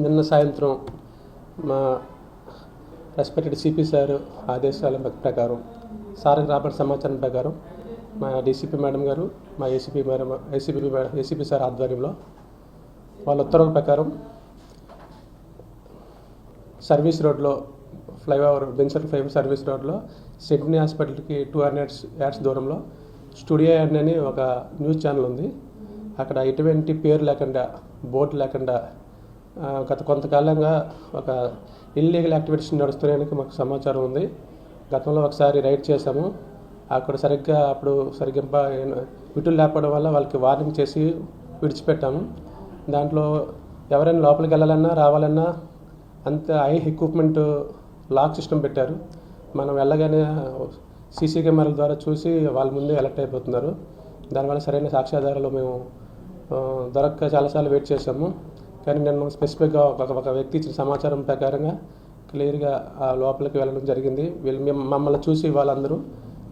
నిన్న సాయంత్రం మా రెస్పెక్టెడ్ సిపి సార్ ఆదేశాల ప్రకారం సార్కి రాబడిన సమాచారం ప్రకారం మా డీసీపీ మేడం గారు, మా ఏసీపీ సార్ ఆధ్వర్యంలో వాళ్ళ ఉత్తర్వుల ప్రకారం సర్వీస్ రోడ్లో ఫ్లైఓవర్ బెంచర్ ఫ్లైఓవర్ సర్వీస్ రోడ్లో సిడ్నీ హాస్పిటల్కి 200 yards దూరంలో స్టూడియో అని ఒక న్యూస్ ఛానల్ ఉంది. అక్కడ ఎటువంటి పేరు లేకుండా, బోర్డు లేకుండా గత కొంతకాలంగా ఒక ఇల్లీగల్ యాక్టివిటీస్ నడుస్తున్నాయని మాకు సమాచారం ఉంది. గతంలో ఒకసారి రైడ్ చేశాము. అక్కడ సరిగ్గా విటులు లేకపోవడం వల్ల వాళ్ళకి వార్నింగ్ చేసి విడిచిపెట్టాము. దాంట్లో ఎవరైనా లోపలికి వెళ్ళాలన్నా రావాలన్నా అంత హై ఎక్విప్మెంట్ లాక్ సిస్టమ్ పెట్టారు. మనం వెళ్ళగానే సీసీ కెమెరాల ద్వారా చూసి వాళ్ళ ముందే అలర్ట్ అయిపోతున్నారు. దానివల్ల సరైన సాక్ష్యాధారాలు మేము దొరక్క చాలాసార్లు వెయిట్ చేసాము. కానీ నేను స్పెసిఫిక్గా ఒక వ్యక్తి ఇచ్చిన సమాచారం ప్రకారంగా క్లియర్గా ఆ లోపలికి వెళ్ళడం జరిగింది. మమ్మల్ని చూసి వాళ్ళందరూ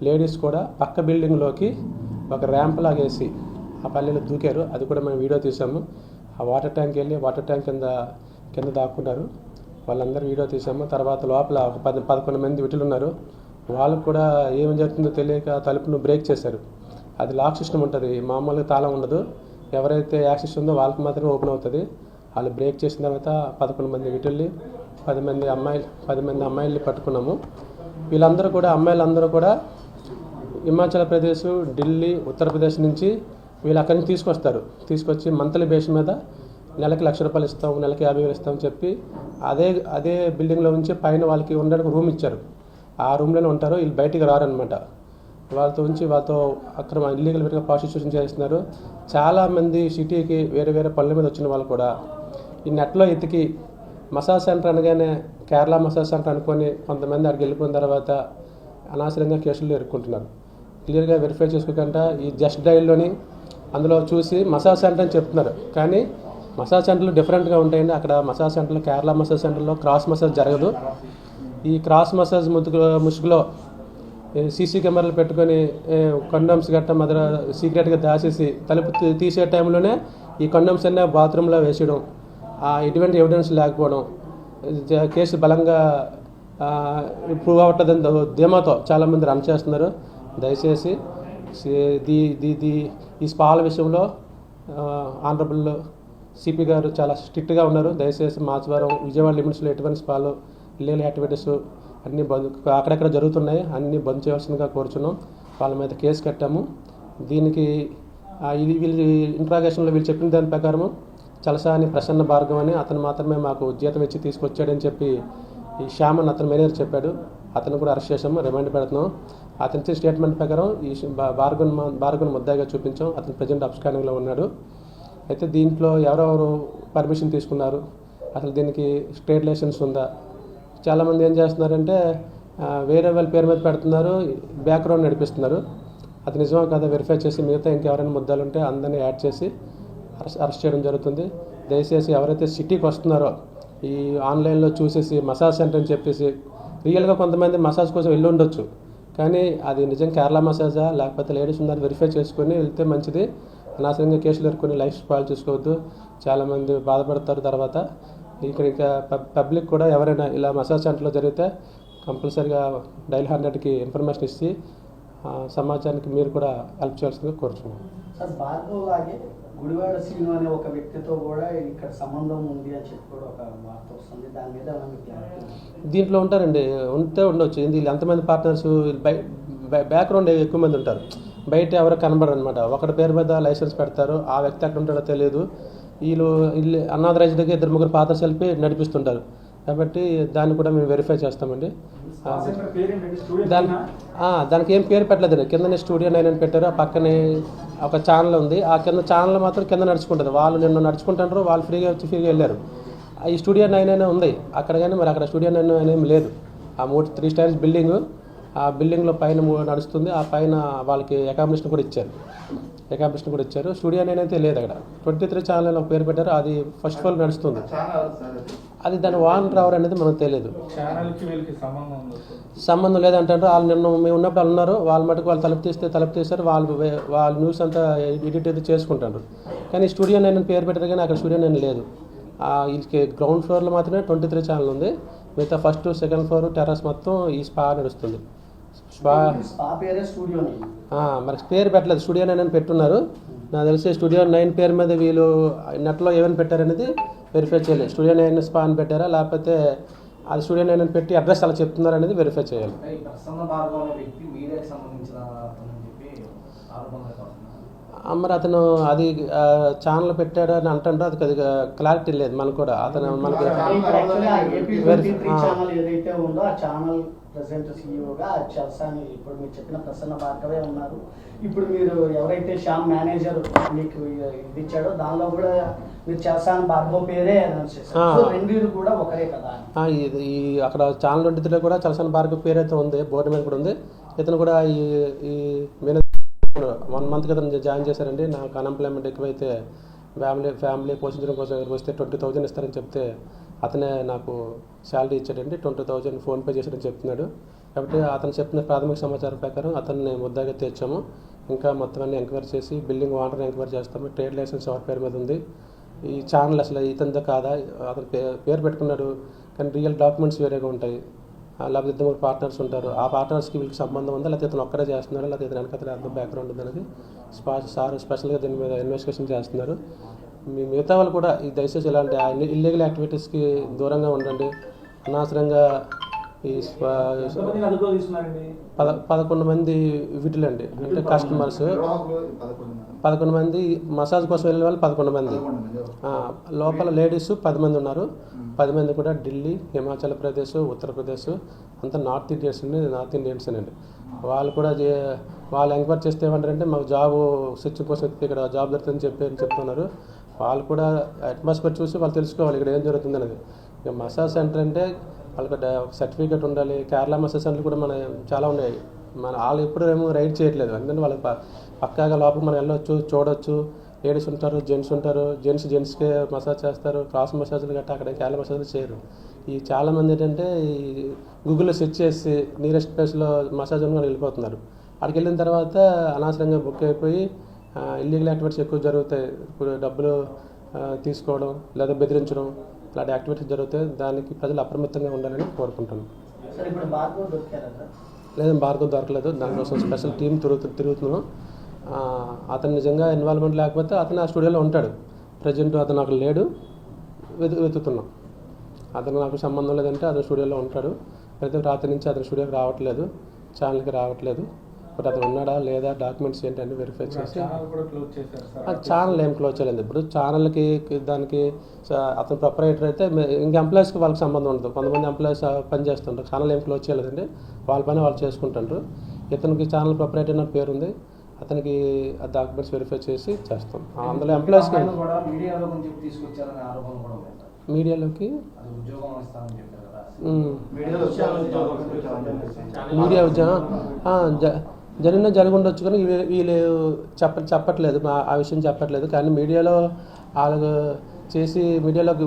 లేడీస్ కూడా పక్క బిల్డింగ్లోకి ఒక ర్యాంప్ లాగేసి ఆ పల్లెలో దూకారు. అది కూడా మేము వీడియో తీసాము. ఆ వాటర్ ట్యాంక్ వెళ్ళి వాటర్ ట్యాంక్ కింద దాక్కున్నారు. వాళ్ళందరూ వీడియో తీసాము. తర్వాత లోపల ఒక 11 మంది విటులు ఉన్నారు. వాళ్ళకు కూడా ఏం జరుగుతుందో తెలియక తలుపును బ్రేక్ చేశారు. అది లాక్ సిస్టమ్ ఉంటుంది, మామూలుగా తాళం ఉండదు. ఎవరైతే యాక్సెస్ ఉందో వాళ్ళకి మాత్రమే ఓపెన్ అవుతుంది. వాళ్ళు బ్రేక్ చేసిన తర్వాత 11 మంది విటుల్ని 10 మంది అమ్మాయిల్ని పట్టుకున్నాము. వీళ్ళందరూ కూడా అమ్మాయిలందరూ కూడా హిమాచల్ ప్రదేశ్, ఢిల్లీ, ఉత్తరప్రదేశ్ నుంచి వీళ్ళు అక్కడి నుంచి తీసుకొచ్చి మంత్లీ బేస్ మీద నెలకి ₹1,00,000 ఇస్తాం, నెలకి 50,000 ఇస్తాం చెప్పి అదే బిల్డింగ్లో ఉంచి పైన వాళ్ళకి ఉండడానికి రూమ్ ఇచ్చారు. ఆ రూమ్లోనే ఉంటారు. వీళ్ళు బయటికి రారనమాట. వాళ్ళతో అక్రమ ఇల్లీగల్గా ప్రాస్టిట్యూషన్ చేస్తున్నారు. చాలామంది సిటీకి వేరే పనుల మీద వచ్చిన వాళ్ళు కూడా ఈ నెట్లో ఎతికి మసాజ్ సెంటర్ అనగానే కేరళ మసాజ్ సెంటర్ అనుకొని కొంతమంది అక్కడికి వెళ్ళిపోయిన తర్వాత అనవసరంగా కేసులు ఎదుర్కొంటున్నారు. క్లియర్గా వెరిఫై చేసుకోకుండా ఈ జస్ట్ డైల్లోని అందులో చూసి మసాజ్ సెంటర్ అని చెప్తున్నారు. కానీ మసాజ్ సెంటర్లు డిఫరెంట్గా ఉంటాయండి. అక్కడ మసాజ్ సెంటర్లో, కేరళ మసాజ్ సెంటర్లో క్రాస్ మసాజ్ జరగదు. ఈ క్రాస్ మసాజ్ ముసుగులో సీసీ కెమెరాలు పెట్టుకొని కండోమ్స్ గట్ట సీక్రెట్గా దాచేసి తలుపు తీసే టైంలోనే ఈ కండోమ్స్ అన్నీ బాత్రూంలో వేసేయడం, ఎటువంటి ఎవిడెన్స్ లేకపోవడం, కేసు బలంగా ప్రూవ్ అవ్వట్లేదని ధీమాతో చాలామంది రన్ చేస్తున్నారు. దయచేసి ఈ స్పాల విషయంలో ఆనరబుల్ సిపి గారు చాలా స్ట్రిక్ట్గా ఉన్నారు. దయచేసి మాచవరం, విజయవాడ లిమిట్స్లో ఎటువంటి స్పాలు, ఇల్లీగల్ యాక్టివిటీస్ అన్నీ అక్కడెక్కడ జరుగుతున్నాయి, అన్నీ బంద్ చేయాల్సిందిగా కోరుచున్నాం. వాళ్ళ మీద కేసు కట్టాము. దీనికి వీళ్ళు ఇంట్రాగేషన్లో వీళ్ళు చెప్పిన దాని ప్రకారము చలసాని ప్రసన్న భార్గవ్ అని అతను మాత్రమే మాకు జీతం ఇచ్చి తీసుకొచ్చాడని చెప్పి ఈ శ్యామన్ అతని మేనేజర్ చెప్పాడు. అతను కూడా అరెస్ట్ చేసాము, రిమాండ్ పెడుతున్నాం. అతని ఇచ్చిన స్టేట్మెంట్ ప్రకారం ఈ భార్గవ్ని ముద్దాయిగా చూపించాం. అతను ప్రజెంట్ అబ్స్కాండింగ్లో ఉన్నాడు. అయితే దీంట్లో ఎవరెవరు పర్మిషన్ తీసుకున్నారు, అసలు దీనికి స్టేట్ లైసెన్స్ ఉందా? చాలామంది ఏం చేస్తున్నారంటే వేరే వాళ్ళ పేరు మీద పెడుతున్నారు, బ్యాక్గ్రౌండ్ నడిపిస్తున్నారు. అది నిజమా కదా వెరిఫై చేసి మిగతా ఇంకెవరైనా ముద్దాలు ఉంటే అందరినీ యాడ్ చేసి అరెస్ట్ చేయడం జరుగుతుంది. దయచేసి ఎవరైతే సిటీకి వస్తున్నారో ఈ ఆన్లైన్లో చూసేసి మసాజ్ సెంటర్ అని చెప్పేసి రియల్గా కొంతమంది మసాజ్ కోసం వెళ్ళి ఉండొచ్చు, కానీ అది నిజం కేరళ మసాజా లేకపోతే లేడీస్ ఉందని వెరిఫై చేసుకొని వెళ్తే మంచిది. అనవసరంగా కేసులు ఎదుర్కొని లైఫ్ స్పాయిల్ చేసుకోవద్దు. చాలామంది బాధపడతారు. తర్వాత ఇంకా పబ్లిక్ కూడా ఎవరైనా ఇలా మసాజ్ సెంటర్లో జరిగితే కంపల్సరీగా డైల్ 100కి ఇన్ఫర్మేషన్ ఇచ్చి సమాజానికి మీరు కూడా హెల్ప్ చేయాల్సిందిగా కోరుతున్నాను. సార్, భార్గవ్ లాగే గుడివాడ శ్రీను అనే ఒక వ్యక్తితో కూడా ఇక్కడ సంబంధం ఉంది అని చెప్పి కూడా ఒక వార్త వస్తుంది. దాని మీద దీంట్లో ఉంటారండి, ఉండొచ్చు. వీళ్ళు ఎంతమంది పార్ట్నర్స్ బ్యాక్గ్రౌండ్ ఎక్కువ మంది ఉంటారు. బయట ఎవరో కనబడరు అనమాట. ఒకటి పేరు మీద లైసెన్స్ పెడతారు, ఆ వ్యక్తి ఎక్కడ ఉంటాడో తెలియదు. వీళ్ళు అనాథరైజ్డ్గా 2-3 పాత్ర సెల్ఫీ నడిపిస్తుంటారు. కాబట్టి దాన్ని కూడా మేము వెరిఫై చేస్తామండి. దానికి ఏం పేరు పెట్టలేదండి. కిందనే స్టూడియో 9 అని పెట్టారు. ఆ పక్కనే ఒక ఛానల్ ఉంది. ఆ ఛానల్ మాత్రం కింద నడుచుకుంటుంది. వాళ్ళు నిన్న నడుచుకుంటారు, వాళ్ళు ఫ్రీగా వెళ్ళారు. ఈ స్టూడియో 9 అనే ఉంది అక్కడ, కానీ మరి అక్కడ స్టూడియో 9 అనేం లేదు. ఆ 3 స్టైల్స్ బిల్డింగ్, ఆ బిల్డింగ్లో పైన నడుస్తుంది. ఆ పైన వాళ్ళకి అకామిడేషన్ కూడా ఇచ్చారు. స్టూడియో 9 అయితే లేదు అక్కడ. 23 ఛానల్ ఒక పేరు పెట్టారు. అది ఫస్ట్ ఆఫ్ ఆల్ నడుస్తుంది. అది దాని ఓనర్ ఎవరు అనేది మనకు తెలియదు. సంబంధం లేదంటారు. వాళ్ళు నిన్న మేము ఉన్నప్పుడు వాళ్ళు ఉన్నారు. వాళ్ళ మటుకు వాళ్ళు తలుపు తీస్తారు. వాళ్ళ న్యూస్ అంతా ఎడిట్ చేసుకుంటారు. కానీ స్టూడియో 9 పేరు పెట్టారు, కానీ అక్కడ స్టూడియో 9 లేదు. వీళ్ళకి గ్రౌండ్ ఫ్లోర్లో మాత్రమే 23 ఛానల్ ఉంది. మిగతా ఫస్ట్ సెకండ్ ఫ్లోర్ టెర్రస్ మొత్తం ఈ స్పా నడుస్తుంది. స్పా పేరే స్టూడియో. మరి పేరు పెట్టలేదు, స్టూడియో 9 అని పెట్టున్నారు. నాకు తెలిసి స్టూడియో 9 పేరు మీద వీళ్ళు నెట్లో ఏమైనా పెట్టారనేది వెరిఫై చేయలేదు. స్టూడియో 9 స్పా అని పెట్టారా, లేకపోతే అది స్టూడియో 9 అని పెట్టి అడ్రస్ అలా చెప్తున్నారు అనేది వెరిఫై చేయాలి. మరి అతను అది ఛానల్ పెట్టాడు అని అంటాడు, అది క్లారిటీ లేదు మనకు కూడా. అతను మనకి ఛానల్ ఏదైతే ఉందో ఆ ఛానల్ ప్రెసెంట్ సీఈఓగా చల్సాని ఇప్పుడు మీరు చెప్పిన ప్రసన్న భార్గవే ఉన్నారు. ఇప్పుడు మీరు ఎవరైతే శ్యామ్ మేనేజర్ మీకు ఇది ఇచ్చాడో దానిలో కూడా మీరు చల్సాని భార్గవ్ పేరే అనౌన్స్ చేశారు. రెండు కూడా ఒకరే కదా. ఈ అక్కడ ఛానల్ 23లో కూడా చల్సాని భార్గవ్ పేరు అయితే ఉంది, బోర్డు మీద కూడా ఉంది. ఇతను కూడా ఈ 1 మంత్ క్రితం జాయిన్ చేశారండి. నాకు అన్ఎంప్లాయ్మెంట్ ఎక్కువైతే ఫ్యామిలీ పోషించడం కోసం ఇక్కడికి వస్తే 20,000 ఇస్తారని చెప్తే అతనే నాకు శాలరీ ఇచ్చాడండి. 20,000 ఫోన్పే చేశాడని చెప్తున్నాడు. కాబట్టి అతను చెప్పిన ప్రాథమిక సమాచారం ప్రకారం అతన్ని ముద్దాగా తెచ్చాము. ఇంకా మొత్తం అన్ని ఎంక్వైరీ చేసి బిల్డింగ్ ఓనర్ని ఎంక్వైరీ చేస్తాము. ట్రేడ్ లైసెన్స్ ఎవరి పేరు మీద ఉంది, ఈ ఛానల్ అసలు ఇతంతా కాదా, అతను పేరు పెట్టుకున్నాడు కానీ రియల్ డాక్యుమెంట్స్ వేరేగా ఉంటాయి, లేకపోతే 2-3 పార్ట్నర్స్ ఉంటారు, ఆ పార్ట్నర్స్కి వీళ్ళకి సంబంధం ఉందా, లేకపోతే ఇతను ఒక్కడే చేస్తున్నాడు, లేకపోతే ఇతను వెనకతల అర్థం బ్యాక్గ్రౌండ్ ఉంది అనేది సార్ స్పెషల్గా దీని మీద ఇన్వెస్టిగేషన్ చేస్తున్నారు. మిగతా వాళ్ళు కూడా ఈ దయచేసి ఇలాంటి ఇల్లీగల్ యాక్టివిటీస్కి దూరంగా ఉండండి. అనవసరంగా ఈ 11 మంది వీటిలండి, అంటే కస్టమర్స్ 11 మంది మసాజ్ కోసం వెళ్ళిన వాళ్ళు 11 మంది, లోపల లేడీస్ 10 మంది ఉన్నారు. 10 మంది కూడా ఢిల్లీ, హిమాచల్ ప్రదేశ్, ఉత్తరప్రదేశ్ అంతా నార్త్ ఇండియన్స్ అండి. వాళ్ళు కూడా వాళ్ళు ఎంక్వైరీ చేస్తే ఏమంటారంటే మాకు జాబ్ స్విచ్ కోసం ఇక్కడ జాబ్ దొరుకుతుందని చెప్తున్నారు. వాళ్ళు కూడా అట్మాస్ఫియర్ చూసి వాళ్ళు తెలుసుకోవాలి ఇక్కడ ఏం జరుగుతుంది అనేది. ఇక మసాజ్ సెంటర్ అంటే వాళ్ళకి సర్టిఫికేట్ ఉండాలి. కేరళ మసాజ్ సెంటర్లు కూడా మన చాలా ఉన్నాయి. వాళ్ళు ఎప్పుడు ఏమో రైడ్ చేయట్లేదు, ఎందుకంటే వాళ్ళకి పక్కాగా లోపల మనం వెళ్ళొచ్చు, చూడొచ్చు. లేడీస్ ఉంటారు, జెంట్స్ ఉంటారు. జెంట్స్కే మసాజ్ చేస్తారు, క్రాస్ మసాజ్లు గట్టా. అక్కడ కేరళ మసాజ్లు చేయరు. ఈ చాలామంది ఏంటంటే ఈ గూగుల్లో సెర్చ్ చేసి నియరెస్ట్ ప్లేస్లో మసాజ్ అని వెళ్ళిపోతున్నారు. అక్కడికి వెళ్ళిన తర్వాత అనవసరంగా బుక్ అయిపోయి ఇల్లీగల్ యాక్టివిటీస్ ఎక్కువ జరుగుతాయి. ఇప్పుడు డబ్బులు తీసుకోవడం లేదా బెదిరించడం ఇలాంటి యాక్టివిటీస్ జరుగుతాయి. దానికి ప్రజలు అప్రమత్తంగా ఉండాలని కోరుకుంటాను. లేదు, భార్గవ్ దొరకలేదు. దానికోసం స్పెషల్ టీం తిరుగుతున్నాం. అతను నిజంగా ఇన్వాల్వ్మెంట్ లేకపోతే అతను ఆ స్టూడియోలో ఉంటాడు. ప్రజెంట్ అతను అక్కడ లేడు, వెతుకుతున్నాం. అతను నాకు సంబంధం లేదంటే అతను స్టూడియోలో ఉంటాడు. అయితే రాత్రి నుంచి అతను స్టూడియోకి రావట్లేదు, ఛానల్కి రావట్లేదు. బట్ అతను ఉన్నాడా లేదా, డాక్యుమెంట్స్ ఏంటని వెరిఫై చేసి ఛానల్ ఏం క్లోజ్ చేయలేదు. ఇప్పుడు ఛానల్కి దానికి అతను ప్రొపరేటర్ అయితే ఇంక ఎంప్లాయీస్కి వాళ్ళకి సంబంధం ఉండదు. కొంతమంది ఎంప్లాయీస్ పని చేస్తుంటారు, ఛానల్ ఏం క్లోజ్ చేయలేదండి. వాళ్ళ పని వాళ్ళు చేసుకుంటారు. ఇతనికి ఛానల్ ప్రొపరేటర్ అన్న పేరు ఉంది. అతనికి ఆ డాక్యుమెంట్స్ వెరిఫై చేసి చేస్తాం. అందులో ఎంప్లాయీస్కి మీడియాలోకి మీడియా జరిగి ఉండొచ్చు కానీ వీళ్ళు చెప్పట్లేదు, ఆ విషయం చెప్పట్లేదు. కానీ మీడియాలో వాళ్ళు చేసి మీడియాలోకి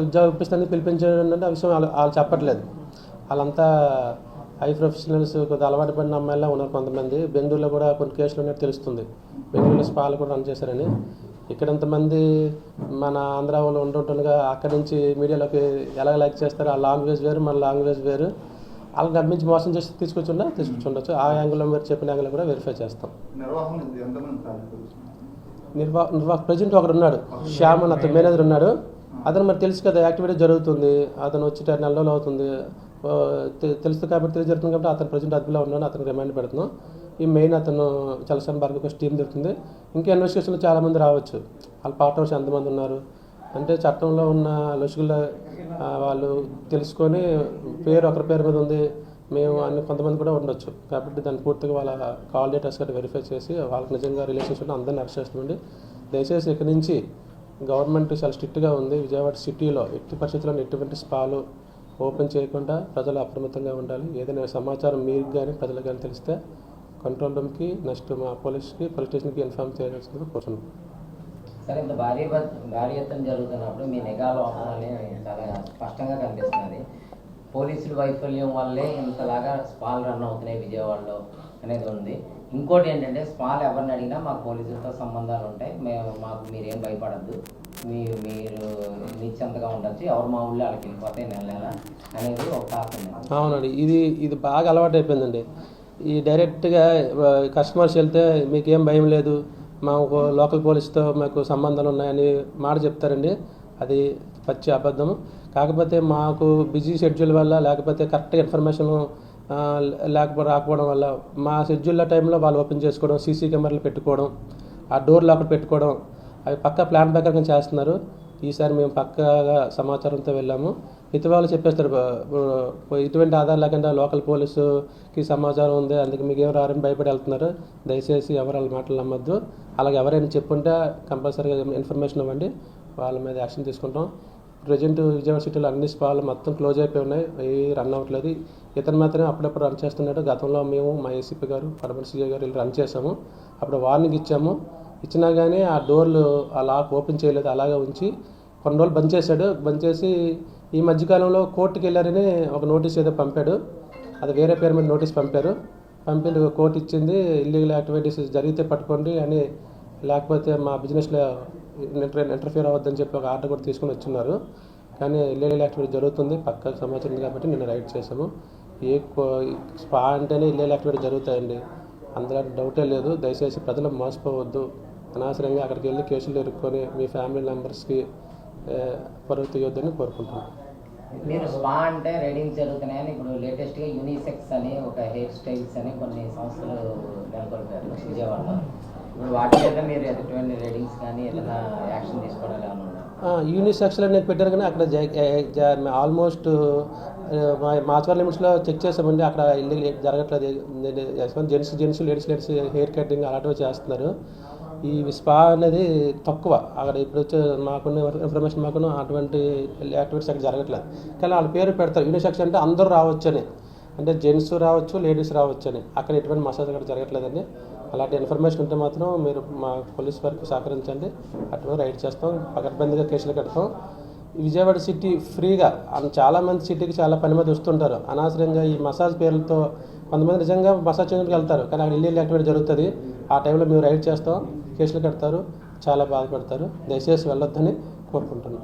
ఉద్యోగం ఇప్పిస్తానికి పిలిపించారంటే ఆ విషయం వాళ్ళు చెప్పట్లేదు. వాళ్ళంతా హై ప్రొఫెషనల్స్, కొద్దిగా అలవాటు పడిన అమ్మాయిలా ఉన్నారు కొంతమంది. బెంగళూరులో కూడా కొన్ని కేసులు ఉన్నట్టు తెలుస్తుంది. బెంగళూరులో స్పాలు కూడా రన్ చేశారని. ఇక్కడ ఇంతమంది మన ఆంధ్ర వాళ్ళు ఉంటుండగా అక్కడి నుంచి మీడియాలోకి ఎలా లైక్ చేస్తారో ఆ లాంగ్వేజ్ వేరు, మన లాంగ్వేజ్ వేరు. వాళ్ళకి నమ్మించి మోసం చేసి తీసుకొచ్చుండొచ్చు. ఆ యాంగిల్లో మీరు చెప్పిన యాంగిల్లో కూడా వెరిఫై చేస్తాం. నిర్వాహక్ ప్రజెంట్ ఒకడు ఉన్నాడు, శ్యామ్ అని అతను మేనేజర్ ఉన్నాడు. అతను మరి తెలుసు కదా యాక్టివిటీ జరుగుతుంది, అతను వచ్చి 10 నెలల రోజులు అవుతుంది, తెలుసు కాబట్టి జరుగుతుంది కాబట్టి అతను ప్రజెంట్ అదుపులో ఉన్నాడు. అతను రిమైండ్ పెడుతున్నాం. ఈ మెయిన్ అతను చల్సాని భార్గవ్ టీం దొరుకుతుంది. ఇంకా ఇన్వెస్టిగేషన్లో చాలామంది రావచ్చు. వాళ్ళ పార్ట్నర్స్ ఎంతమంది ఉన్నారు అంటే చట్టంలో ఉన్న లొసుగుల వాళ్ళు తెలుసుకొని ఒకరి పేరు మీద ఉంది మేము అన్ని కొంతమంది కూడా ఉండొచ్చు. కాబట్టి దాన్ని పూర్తిగా వాళ్ళ కాల్ డేటాస్ గట్రా వెరిఫై చేసి వాళ్ళకి నిజంగా రిలేషన్షిప్ అందరినీ అరెస్ట్ చేస్తామండి. దయచేసి ఇక్కడి నుంచి గవర్నమెంట్ చాలా స్ట్రిక్ట్గా ఉంది. విజయవాడ సిటీలో ఎట్టి పరిస్థితుల్లో ఎటువంటి స్పాలు ఓపెన్ చేయకుండా ప్రజలు అప్రమత్తంగా ఉండాలి. ఏదైనా సమాచారం మీకు కానీ ప్రజలకు కానీ తెలిస్తే కంట్రోల్ రూమ్కి, నెక్స్ట్ మా పోలీస్ స్టేషన్కి ఇన్ఫార్మ్ చేయాల్సిందిగా కోరుతున్నాం. సరే, ఇంత భారీ ఎత్తున జరుగుతున్నప్పుడు మీ నిఘా లోపం అనేది చాలా స్పష్టంగా కనిపిస్తున్నది. పోలీసుల వైఫల్యం వల్లే ఇంతలాగా స్పాల్ రన్ అవుతున్నాయి విజయవాడలో అనేది ఉంది. ఇంకోటి ఏంటంటే స్పాల్ ఎవరిని అడిగినా మాకు పోలీసులతో సంబంధాలు ఉంటాయి, మాకు మీరేం భయపడద్దు, మీరు నిశ్చింతగా ఉండొచ్చు, ఎవరు మా ఊళ్ళో వాళ్ళకి వెళ్ళిపోతే నెల అనేది ఒక టాక్ ఉంది. అవునండి, ఇది బాగా అలవాటు అయిపోయిందండి. ఈ డైరెక్ట్గా కస్టమర్స్ వెళ్తే మీకేం భయం లేదు, మాకు లోకల్ పోలీస్తో మాకు సంబంధాలు ఉన్నాయని మాట చెప్తారండి. అది పచ్చి అబద్ధం. కాకపోతే మాకు బిజీ షెడ్యూల్ వల్ల, లేకపోతే కరెక్ట్ ఇన్ఫర్మేషన్ రాకపోవడం వల్ల మా షెడ్యూల్ టైంలో వాళ్ళు ఓపెన్ చేసుకోవడం, సీసీ కెమెరాలు పెట్టుకోవడం, ఆ డోర్లు అక్కడ పెట్టుకోవడం, అవి పక్కా ప్లాన్ ప్రకారం చేస్తున్నారు. ఈసారి మేము పక్కాగా సమాచారంతో వెళ్ళాము. ఇతర వాళ్ళు చెప్పేస్తారు, ఇటువంటి ఆధార్ లేకుండా లోకల్ పోలీసుకి సమాచారం ఉంది, అందుకే మీకు ఏం రారని భయపడి వెళ్తున్నారు. దయచేసి ఎవరు వాళ్ళ మాటలు నమ్మద్దు. అలాగే ఎవరైనా చెప్పుంటే కంపల్సరీగా ఇన్ఫర్మేషన్ ఇవ్వండి, వాళ్ళ మీద యాక్షన్ తీసుకుంటాం. ప్రజెంట్ విజయవాడ సిటీలో అన్ని స్పాలు మొత్తం క్లోజ్ అయిపోయి ఉన్నాయి, ఏవి రన్ అవ్వట్లేదు. ఇతను మాత్రమే అప్పుడప్పుడు రన్ చేస్తున్నాడు. గతంలో మేము మా ఏసీపీ గారు, పడమటి సీఏ గారు రన్ చేసాము. అప్పుడు వార్నింగ్ ఇచ్చాము. ఇచ్చినా కానీ ఆ డోర్లు ఆ లాక్ ఓపెన్ చేయలేదు, అలాగే ఉంచి కొన్ని రోజులు బంద్ చేశాడు. బంద్ చేసి ఈ మధ్యకాలంలో కోర్టుకి వెళ్ళారని ఒక నోటీస్ ఏదో పంపాడు. అది వేరే పేరు మీద నోటీస్ పంపారు. పంపి కోర్టు ఇచ్చింది, ఇల్లీగల్ యాక్టివిటీస్ జరిగితే పట్టుకోండి అని, లేకపోతే మా బిజినెస్లో ఇంటర్ఫియర్ అవ్వద్దని చెప్పి ఒక ఆర్డర్ కూడా తీసుకొని వచ్చిన్నారు. కానీ ఇల్లీగల్ యాక్టివిటీ జరుగుతుంది, పక్కా సమాచారం ఉంది కాబట్టి నిన్న రైడ్ చేసాము. స్పా అంటేనే ఇల్లీగల్ యాక్టివిటీ జరుగుతాయండి, అందులో డౌటే లేదు. దయచేసి ప్రజలు మోసపోవద్దు. అనవసరంగా అక్కడికి వెళ్ళి కేసులు ఎరుక్కొని మీ ఫ్యామిలీ మెంబర్స్కి పరువు తీయొద్దని కోరుకుంటున్నాను. మీరు స్పా అంటే రైడింగ్స్ జరుగుతున్నాయని ఇప్పుడు లేటెస్ట్గా యూనిసెక్స్ అని ఒక హెయిర్ స్టైల్స్ అని కొన్ని సంస్థలు నెలకొల్పారు విజయవాడలో. ఇప్పుడు వాటి మీద మీరు ఎటువంటి రైడింగ్స్ కానీ ఏదైనా యాక్షన్ తీసుకోవడం ఏమైనా ఉన్నాయా? యూనిసెక్స్లో నేను పెట్టారు కానీ అక్కడ ఆల్మోస్ట్ మాచవరం లిమిట్స్లో చెక్ చేసామండి. అక్కడ ఇల్లు జరగట్లేదు. జెంట్స్ లేడీస్ హెయిర్ కటింగ్ అలాంటివి చేస్తున్నారు. ఈ స్పా అనేది తక్కువ అక్కడ. ఇప్పుడు వచ్చే మాకున్న ఇన్ఫర్మేషన్ మాకున్న అటువంటి యాక్టివిటీస్ అక్కడ జరగట్లేదు. కానీ వాళ్ళ పేరు పెడతారు యూనిసెక్స్ అంటే అందరూ రావచ్చని, అంటే జెంట్స్ రావచ్చు, లేడీస్ రావచ్చు అని. అక్కడ ఎటువంటి మసాజ్ అక్కడ జరగట్లేదండి. అలాంటి ఇన్ఫర్మేషన్ ఉంటే మాత్రం మీరు మా పోలీస్ వారికి సహకరించండి, అటువంటి రైడ్ చేస్తాం, పకడ్బందీగా కేసులు కడతాం. విజయవాడ సిటీ ఫ్రీగా, చాలామంది సిటీకి చాలా పని మీద వస్తుంటారు. అనవసరంగా ఈ మసాజ్ పేర్లతో కొంతమంది నిజంగా మసాజ్ చేయడానికి వెళ్తారు, కానీ అక్కడ ఇల్లీగల్ యాక్టివిటీ జరుగుతుంది. ఆ టైంలో మేము రైడ్ చేస్తాం, కేసులు కడతారు, చాలా బాధపడతారు. దయచేసి వెళ్ళొద్దని కోరుకుంటున్నాం.